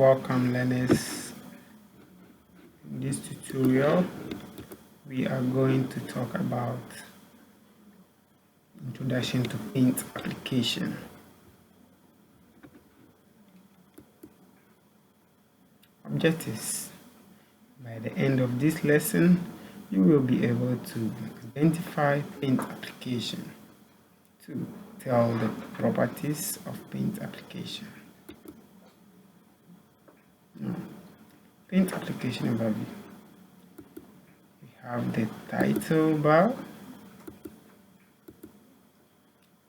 Welcome learners. In this tutorial we are going to talk about introduction to paint application. Objectives: by the end of this lesson you will be able to identify paint application. 2. Tell the properties of paint application. Now, paint application overview. We have the title bar,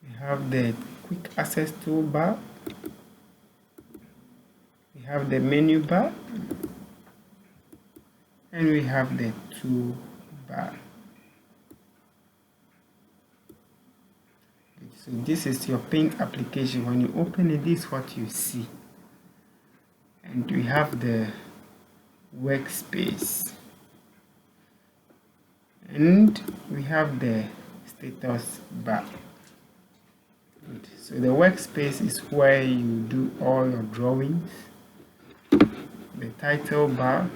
we have the quick access toolbar, we have the menu bar, and we have the toolbar. So this is your paint application. When you open it, this is what you see. And we have the workspace, and we have the status bar. Good. So the workspace is where you do all your drawings. The title bar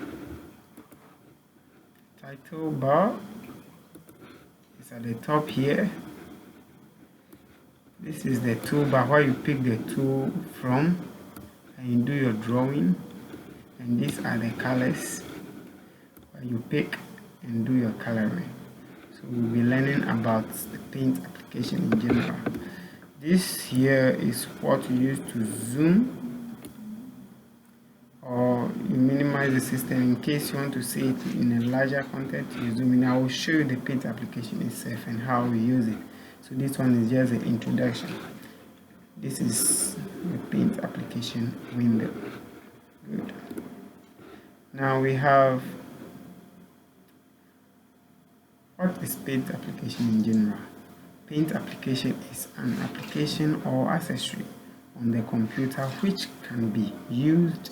is at the top here. This is the toolbar where you pick the tool from and you do your drawing, and these are the colors where you pick and do your coloring. So we'll be learning about the paint application in general. This here is what you use to zoom or you minimize the system in case you want to see it in a larger content. You zoom in. I will show you the paint application itself and how we use it. So this one is just an introduction. This is the paint application window. Good. Now we have, what is paint application in general? Paint application is an application or accessory on the computer which can be used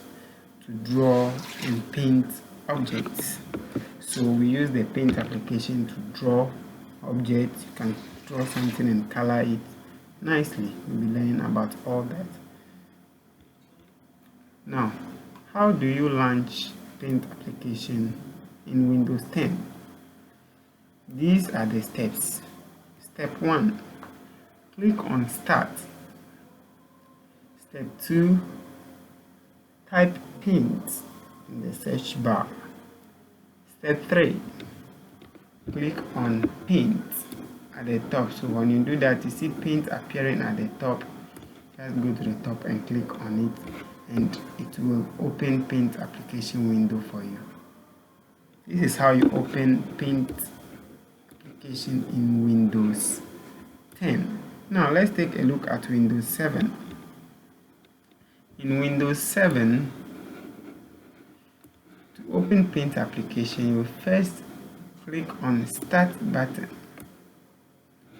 to draw and paint objects. So we use the paint application to draw objects. You can draw something and color it nicely. We'll be learning about all that. Now, how do you launch paint application in Windows 10? These are the steps. Step 1, click on Start. Step 2, type paint in the search bar. Step 3, click on paint at the top. So when you do that, you see paint appearing at the top. Just go to the top and click on it, and it will open paint application window for you. This is how you open paint application in Windows 10. Now let's take a look at Windows 7. In Windows 7, to open paint application, you will first click on Start button,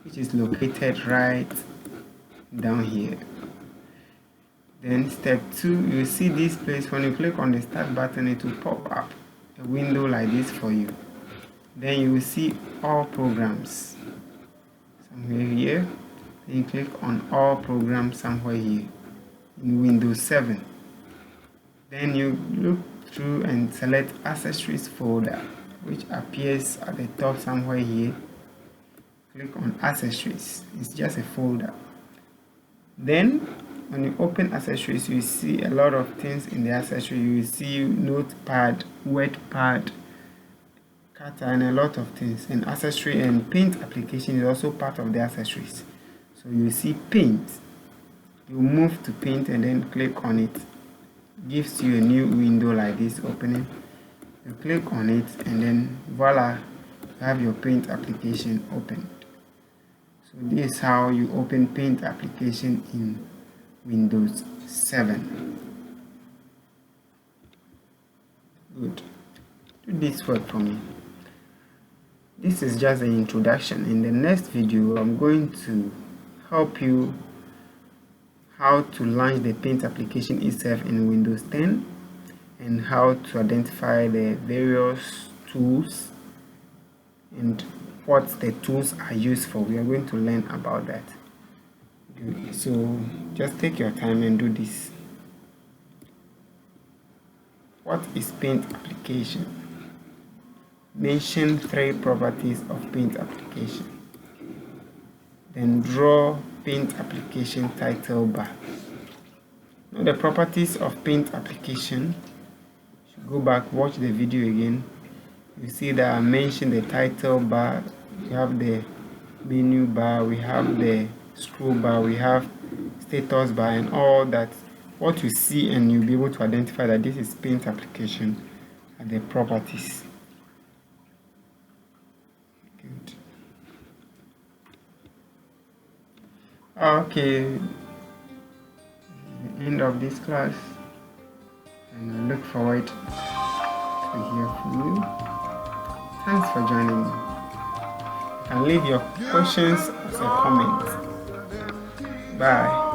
which is located right down here. Then step 2, you see this place. When you click on the Start button, it will pop up a window like this for you. Then you will see all programs somewhere here. Then you click on all programs somewhere here in Windows 7. Then you look through and select accessories folder, which appears at the top somewhere here. Click on accessories. It's just a folder. Then when you open accessories, you see a lot of things in the accessory. You will see notepad, wordpad, cutter, and a lot of things. And accessory and paint application is also part of the accessories. So you see paint. You move to paint and then click on it. Gives you a new window like this opening. You click on it and then voila, you have your paint application open. So this is how you open paint application in Windows 7. Good. Do this work for me. This is just an introduction. In the next video, I'm going to help you how to launch the paint application itself in Windows 10 and how to identify the various tools and what the tools are used for. We are going to learn about that. Good. So just take your time and do this. What is Paint application? Mention 3 properties of Paint application. Then draw Paint application title bar. Now the properties of Paint application, go back, watch the video again. You see that I mentioned the title bar, we have the menu bar, we have the scroll bar, we have status bar, and all that. What you see, and you'll be able to identify that this is Paint application and the properties. Good. Okay, the end of this class, and I look forward to hear from you. Thanks for joining me. You can leave your questions as a comment. Bye.